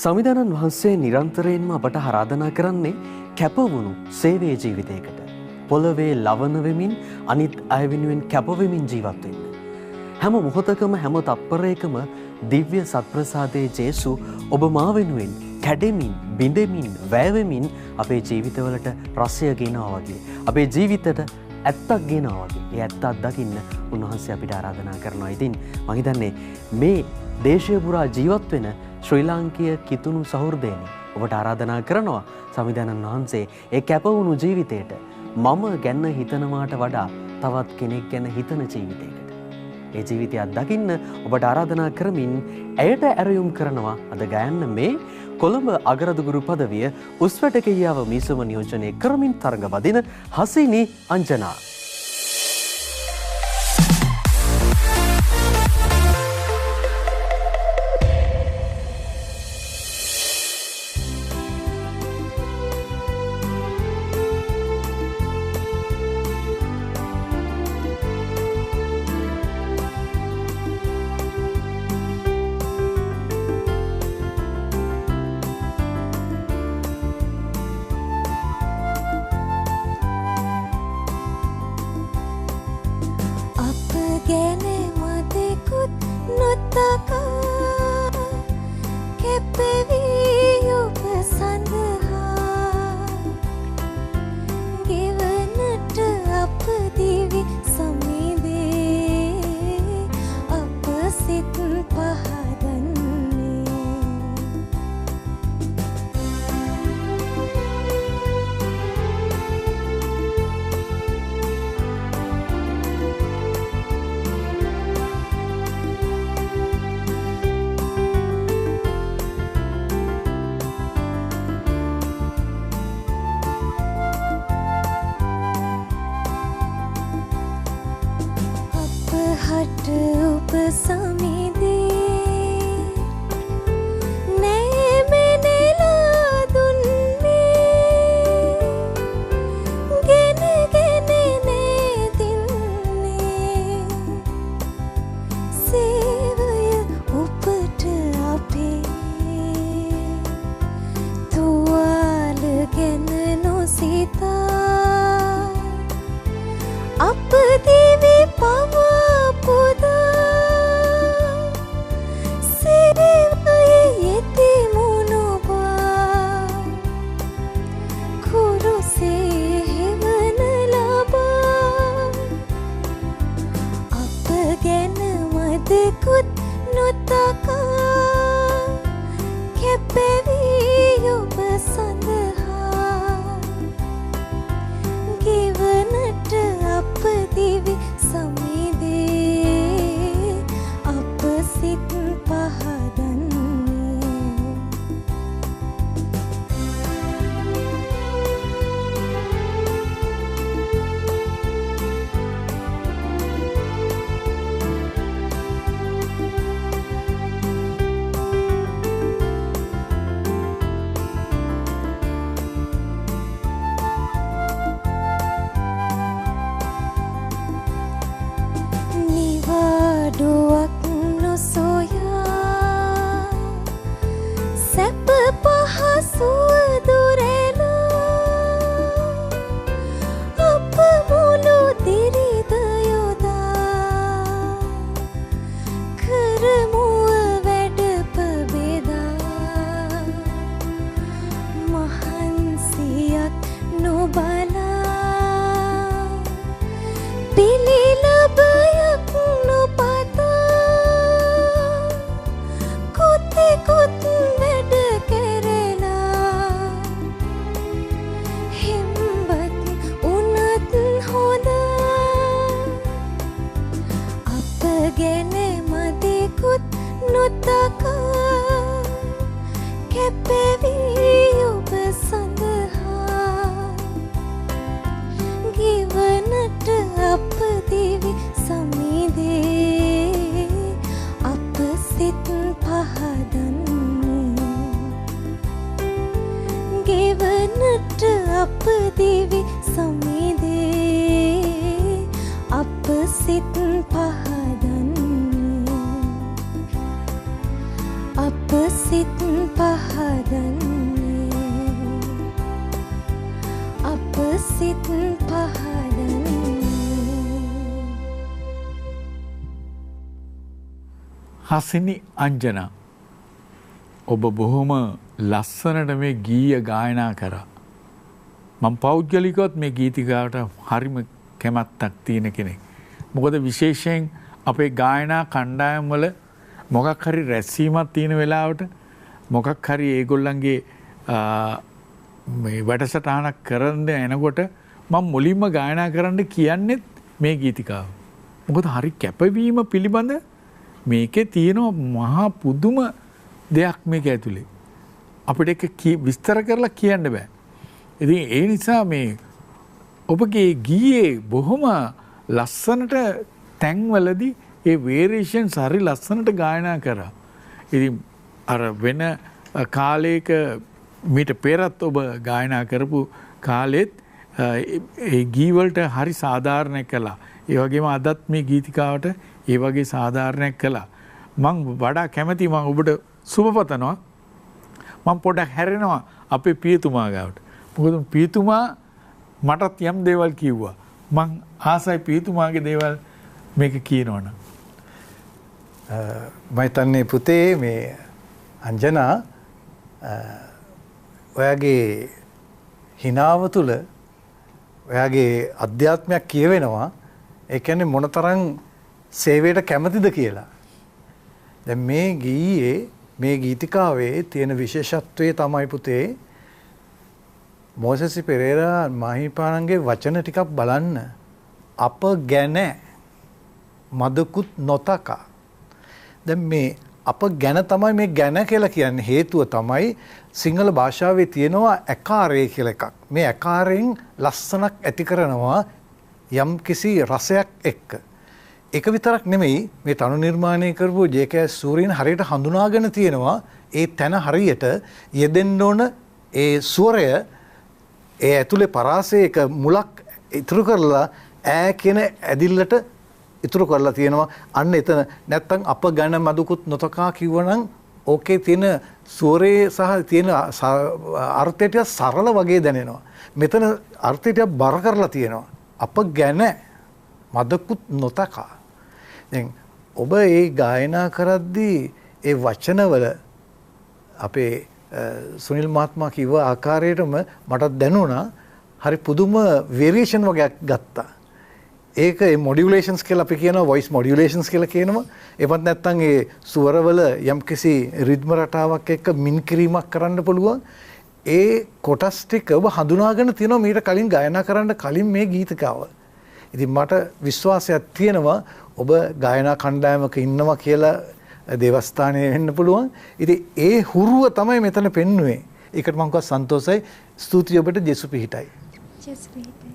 සංවිධානන් වහන්සේ නිරන්තරයෙන්ම අපට ආරාධනා කරන්නේ කැපවුණු සේවයේ ජීවිතයකට. පොළවේ ලවණ වෙමින් අනිත් අය වෙනුවෙන් කැප වෙමින් ජීවත් වෙන්න. හැම මොහොතකම හැම තත්පරයකම දිව්‍ය සත්ප්‍රසාදයේ ජේසු ඔබ මා වෙනුවෙන් කැඩෙමින් බිඳෙමින් වැයවෙමින් අපේ ජීවිතවලට රසය ගෙනවා වගේ. අපේ ජීවිතයට ඇත්තක් ගෙනවා වගේ. ඒ ඇත්තක් දකින්න උන්වහන්සේ අපිට ආරාධනා කරනවා. ඉතින් මම හිතන්නේ මේ දේශය පුරා ජීවත් වෙන ශ්‍රී ලාංකීය කිතුණු සහෘදයනි ඔබට ආරාධනා කරනවා සංවිධානන් වහන්සේ ඒ කැපවුණු ජීවිතයට මම ගැන හිතනවාට වඩා තවත් කෙනෙක් ගැන හිතන ජීවිතයකට. ඒ ජීවිතය අත්දකින්න ඔබට ආරාධනා කරමින් ඇයට ඇරයුම් කරනවා අද ගයන්න මේ කොළඹ අගරදුගුරු පදවිය උස්වැටකෙහියාව මිසම නියෝජනය කරමින් තරඟ වදින හසිනි අංජනා. සිත් පහදන්නේ අප සිත් පහදන්නේ අප සිත් පහදන්නේ. හසිනි අංජනා ඔබ බොහොම ලස්සනට මේ ගීය ගායනා කරා. මම පෞද්ගලිකවත් මේ ගීතිකාවට හරිම කැමැත්තක් තියෙන කෙනෙක්. මොකද විශේෂයෙන් අපේ ගායනා කණ්ඩායම් වල මොකක් හරි රැස්වීමක් තියෙන වෙලාවට මොකක් හරි ඒගොල්ලන්ගේ මේ වැඩසටහනක් කරන්න එනකොට මම මුලින්ම ගායනා කරන්න කියන්නේත් මේ ගීතිකාව. මොකද හරි කැපවීම පිළිබඳ මේකේ තියෙන මහා පුදුම දෙයක් මේක ඇතුලේ. අපිට ඒක විස්තර කරලා කියන්න බෑ. ඉතින් ඒ නිසා මේ ඔබගේ ගීයේ බොහොම ලස්සනට තැන්වලදී ඒ වේරියේෂන්ස් හරි ලස්සනට ගායනා කරා. ඉතින් අර වෙන කාලයක මීට පෙරත් ඔබ ගායනා කරපු කාලෙත් ඒ ගී වලට හරි සාධාරණයක් කළා. ඒ වගේම අදත් මේ ගීතිකාවට ඒ වගේ සාධාරණයක් කළා. මම වඩා කැමැති මම ඔබට සුබ පතනවා. මම පොඩක් හැරෙනවා අපේ පියතුමා ගාවට. මොකද පියතුමා මටත් යම් දේවල් කිව්වා. මං ආසයි පියතුමාගේ දේවල් මේක කියනවනම්. මම හිතන්නේ පුතේ මේ අංජනා ඔයාගේ හිනාව තුළ ඔයාගේ අධ්‍යාත්මයක් කියවෙනවා. ඒ කියන්නේ මොනතරම් සේවයට කැමතිද කියලා. දැන් මේ ගීයේ මේ ගීතිකාවේ තියෙන විශේෂත්වය තමයි පුතේ මොසෙස් පෙරේරා මහිපාණන්ගේ වචන ටිකක් බලන්න. අප ගැන මදකුත් නොතකා. දැන් මේ අප ගැන තමයි මේ ගැන කියලා කියන්නේ. හේතුව තමයි සිංහල භාෂාවේ තියෙනවා ඇකාරය කියලා එකක්. මේ ඇකාරයෙන් ලස්සනක් ඇති කරනවා යම් කිසි රසයක් එක්ක. ඒක විතරක් නෙමෙයි මේ තනු නිර්මාණය කරපු ජේ.කේ.එස්. සූරීන් හරියට හඳුනාගෙන තියෙනවා ඒ තැන හරියට යෙදෙන්න ඕන ඒ ස්වරය ඒ ඇතුලේ පරාසයක මුලක් ඉතුරු කරලා ඈ කියන ඇදිල්ලට ඉතුරු කරලා තියෙනවා. අන්න එතන නැත්තම් අප ගැන මදුකුත් නොතකා කිව්වනම් ඕකේ තියෙන ස්වරයේ සහ තියෙන අර්ථයට සරල වගේ දැනෙනවා. මෙතන අර්ථයට බර කරලා තියෙනවා. අප ගැන මදකුත් නොතකා. දැන් ඔබ ඒ ගායනා කරද්දී ඒ වචනවල අපේ සුනිල් මහත්මයා කිව්ව ආකාරයටම මට දැනුණා හරි පුදුම වේරියේෂන් වගේක් ගත්තා. ඒක ඒ මොඩියුලේෂන්ස් කියලා අපි කියනවා වොයිස් මොඩියුලේෂන්ස් කියලා කියනවා. එපත් නැත්නම් ඒ ස්වරවල යම්කිසි රිද්ම රටාවක් එක්ක මින් කිරීමක් කරන්න පුළුවන්. ඒ කොටස් ටික ඔබ හඳුනාගෙන තියෙනවා මීට කලින් ගායනා කරන්න කලින් මේ ගීතිකාව. ඉතින් මට විශ්වාසයක් තියෙනවා ඔබ ගායනා කණ්ඩායමක ඉන්නවා කියලා දේවස්ථානයේ වෙන්න පුළුවන්. ඉතින් ඒ හුරුව තමයි මෙතන පෙන්වුවේ. ඒකට මම කව සන්තෝෂයි. ස්තුතියි ඔබට ජෙසු පිහිටයි. ජෙසු පිහිටයි.